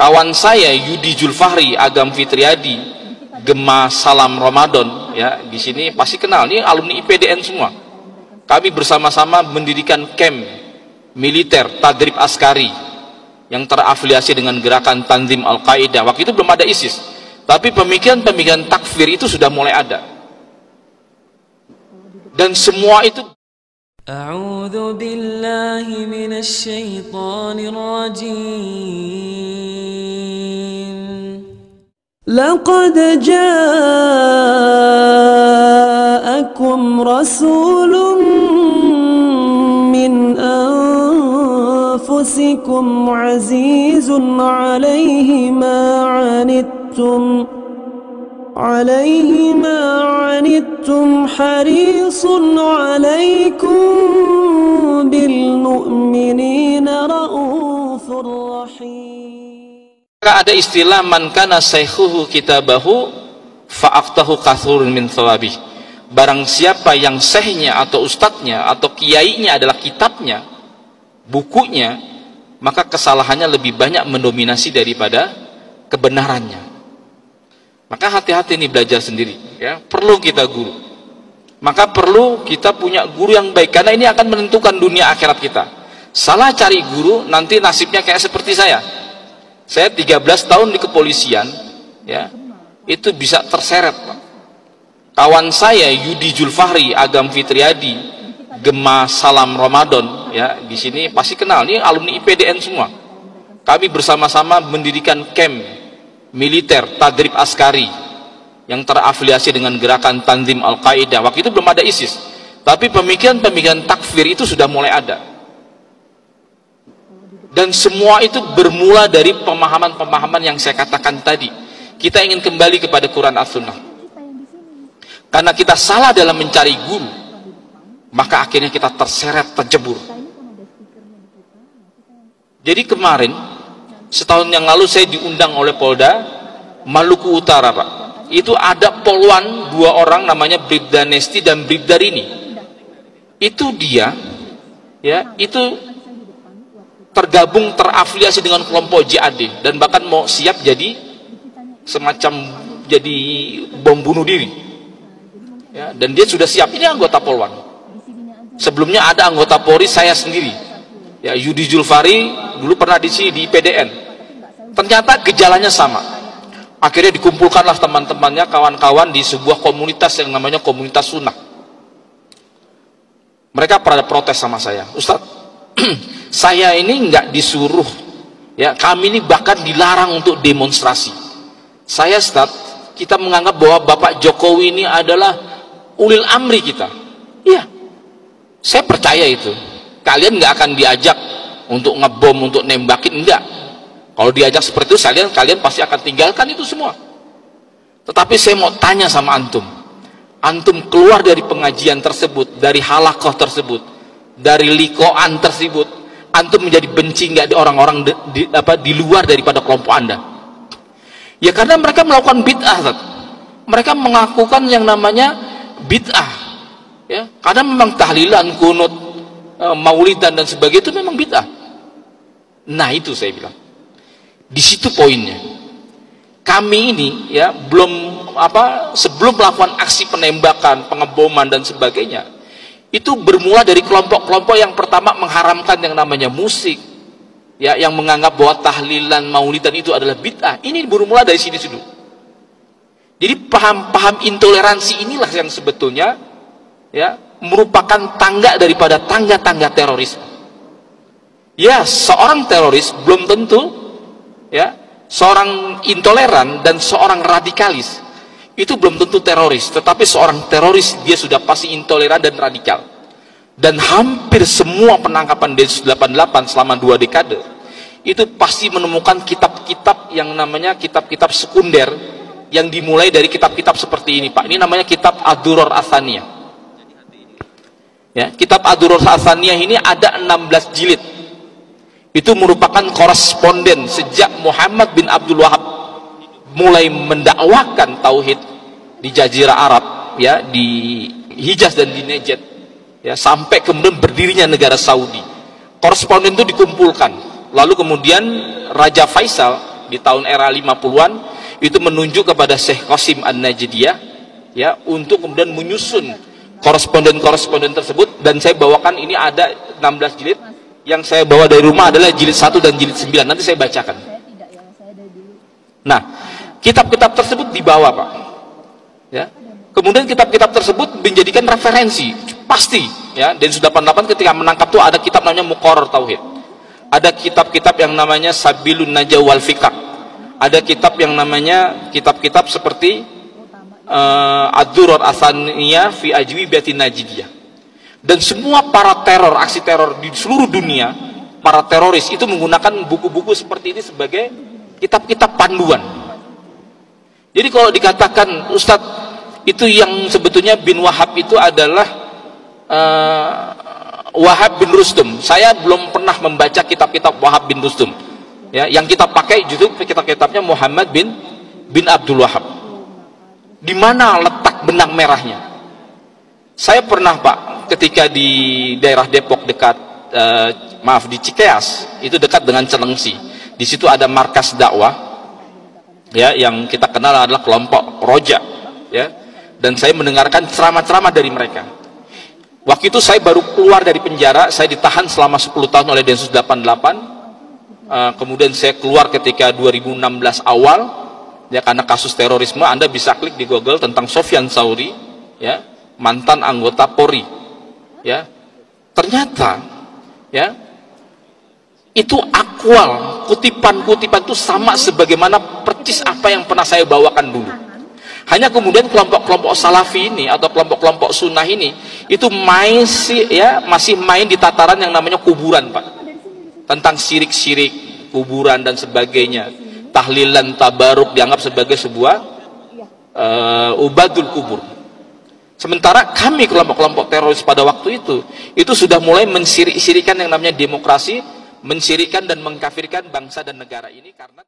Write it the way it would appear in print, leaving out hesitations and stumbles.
Kawan saya Yudi Julfahri Agam Fitriadi, Gema Salam Ramadan, ya di sini pasti kenal, ini alumni IPDN semua. Kami bersama-sama mendirikan camp militer Tadrib Askari yang terafiliasi dengan gerakan Tanzim Al-Qaeda. Waktu itu belum ada ISIS, tapi pemikiran-pemikiran takfir itu sudah mulai ada. Dan semua itu A'udzu billahi minasy syaithanir rajim. Laqad ja'akum rasulun min anfusikum azizun 'alaihi ma 'anittum harisun 'alaikum bil mu'minina raufur rahim. Ada istilah man kana saykhuhu kitabahu fa'aftahu kathurun min thawabih. Barang siapa yang syekhnya atau ustadznya atau kiainya adalah kitabnya, bukunya, maka kesalahannya lebih banyak mendominasi daripada kebenarannya. Maka hati-hati nih belajar sendiri, ya. Perlu kita guru. Maka perlu kita punya guru yang baik, karena ini akan menentukan dunia akhirat kita. Salah cari guru, nanti nasibnya kayak seperti saya. Saya 13 tahun di kepolisian, ya. Itu bisa terseret, Pak. Kawan saya Yudi Julfahri Agam Fitriadi, Gema Salam Ramadan, ya di sini pasti kenal, ini alumni IPDN semua. Kami bersama-sama mendirikan camp militer Tadrib Askari yang terafiliasi dengan gerakan Tanzim Al-Qaeda. Waktu itu belum ada ISIS, tapi pemikiran-pemikiran takfir itu sudah mulai ada. Dan semua itu bermula dari pemahaman-pemahaman yang saya katakan tadi. Kita ingin kembali kepada Quran as-Sunnah. Karena kita salah dalam mencari guru, maka akhirnya kita terseret, terjebur. Jadi kemarin, setahun yang lalu saya diundang oleh Polda Maluku Utara, Pak. Itu ada poluan 2 orang namanya Bribda Nesti dan Bribda Rini. Itu dia, ya, itu tergabung, terafiliasi dengan kelompok JAD dan bahkan mau siap jadi semacam jadi bom bunuh diri. Ya, dan dia sudah siap. Ini anggota Polwan. Sebelumnya ada anggota Polri, saya sendiri. Ya, Yudi Julfari dulu pernah di sini di PDN. Ternyata gejalanya sama. Akhirnya dikumpulkanlah teman-temannya, kawan-kawan di sebuah komunitas yang namanya komunitas sunnah. Mereka pada protes sama saya, Ustadz, saya ini nggak disuruh, ya kami ini bahkan dilarang untuk demonstrasi. Saya, Ustadz, kita menganggap bahwa Bapak Jokowi ini adalah ulil amri kita. Iya, saya percaya itu. Kalian nggak akan diajak untuk ngebom, untuk nembakin, enggak. Kalau diajak seperti itu, kalian pasti akan tinggalkan itu semua. Tetapi saya mau tanya sama antum, antum keluar dari pengajian tersebut, dari halakoh tersebut, dari likoan tersebut, antum menjadi benci nggak di orang-orang di luar daripada kelompok anda? Ya karena mereka melakukan bid'ah, mereka melakukan yang namanya bid'ah, ya. Karena memang tahlilan, kunut, maulidan dan sebagainya itu memang bid'ah. Nah itu saya bilang, di situ poinnya. Kami ini, ya, sebelum melakukan aksi penembakan, pengeboman dan sebagainya, itu bermula dari kelompok-kelompok yang pertama mengharamkan yang namanya musik, ya, yang menganggap bahwa tahlilan, maulidan itu adalah bid'ah. Ini bermula dari sini dulu. Jadi paham-paham intoleransi inilah yang sebetulnya, ya, merupakan tangga daripada tangga-tangga terorisme. Ya, seorang teroris belum tentu, ya, seorang intoleran dan seorang radikalis itu belum tentu teroris, tetapi seorang teroris dia sudah pasti intoleran dan radikal. Dan hampir semua penangkapan Densus 88 selama 2 dekade itu pasti menemukan kitab-kitab yang namanya kitab-kitab sekunder yang dimulai dari kitab-kitab seperti ini, Pak. Ini namanya kitab Ad-Durar Ats-Tsaniyah. Ya, kitab Ad-Durar Ats-Tsaniyah ini ada 16 jilid. Itu merupakan koresponden sejak Muhammad bin Abdul Wahab mulai mendakwakan tauhid di Jazirah Arab, ya, di Hijaz dan di Najd, ya, sampai kemudian berdirinya negara Saudi. Koresponden itu dikumpulkan, lalu kemudian Raja Faisal di tahun era 50-an itu menunjuk kepada Syekh Qasim An-Najdiyah ya untuk kemudian menyusun koresponden-koresponden tersebut, dan saya bawakan ini ada 16 jilid. Yang saya bawa dari rumah adalah jilid 1 dan jilid 9. Nanti saya bacakan. Nah, kitab-kitab tersebut dibawa, Pak. Ya. Kemudian kitab-kitab tersebut menjadikan referensi pasti ya. Densus 88 ketika menangkap tuh ada kitab namanya Muqarrar Tauhid. Ada kitab-kitab yang namanya Sabilun Najah wal Fikak. Ada kitab yang namanya kitab-kitab seperti Ad-Durar Atsaniyah fi Ajwibatin Najdiyah. Dan semua para teror, aksi teror di seluruh dunia, para teroris itu menggunakan buku-buku seperti ini sebagai kitab-kitab panduan. Jadi kalau dikatakan Ustadz itu yang sebetulnya bin Wahab itu adalah Wahab bin Rustum, saya belum pernah membaca kitab-kitab Wahab bin Rustum ya, yang kita pakai justru kitab-kitabnya Muhammad bin Abdul Wahab. Di mana letak benang merahnya? Saya pernah, Pak, ketika di daerah Depok dekat di Cikeas, itu dekat dengan Celengsi. Di situ ada markas dakwah ya, yang kita kenal adalah kelompok Roja ya. Dan saya mendengarkan ceramah-ceramah dari mereka. Waktu itu saya baru keluar dari penjara, saya ditahan selama 10 tahun oleh Densus 88. Kemudian saya keluar ketika 2016 awal ya, karena kasus terorisme. Anda bisa klik di Google tentang Sofyan Sauri ya, mantan anggota Polri ya. Ternyata ya itu akwal, kutipan-kutipan itu sama sebagaimana persis apa yang pernah saya bawakan dulu. Hanya kemudian kelompok-kelompok salafi ini atau kelompok-kelompok sunnah ini itu masih main di tataran yang namanya kuburan, Pak. Tentang syirik-syirik, kuburan dan sebagainya. Tahlilan, tabaruk dianggap sebagai sebuah ubadul kubur. Sementara kami kelompok-kelompok teroris pada waktu itu sudah mulai mensirik-sirikan yang namanya demokrasi, mensirikan dan mengkafirkan bangsa dan negara ini karena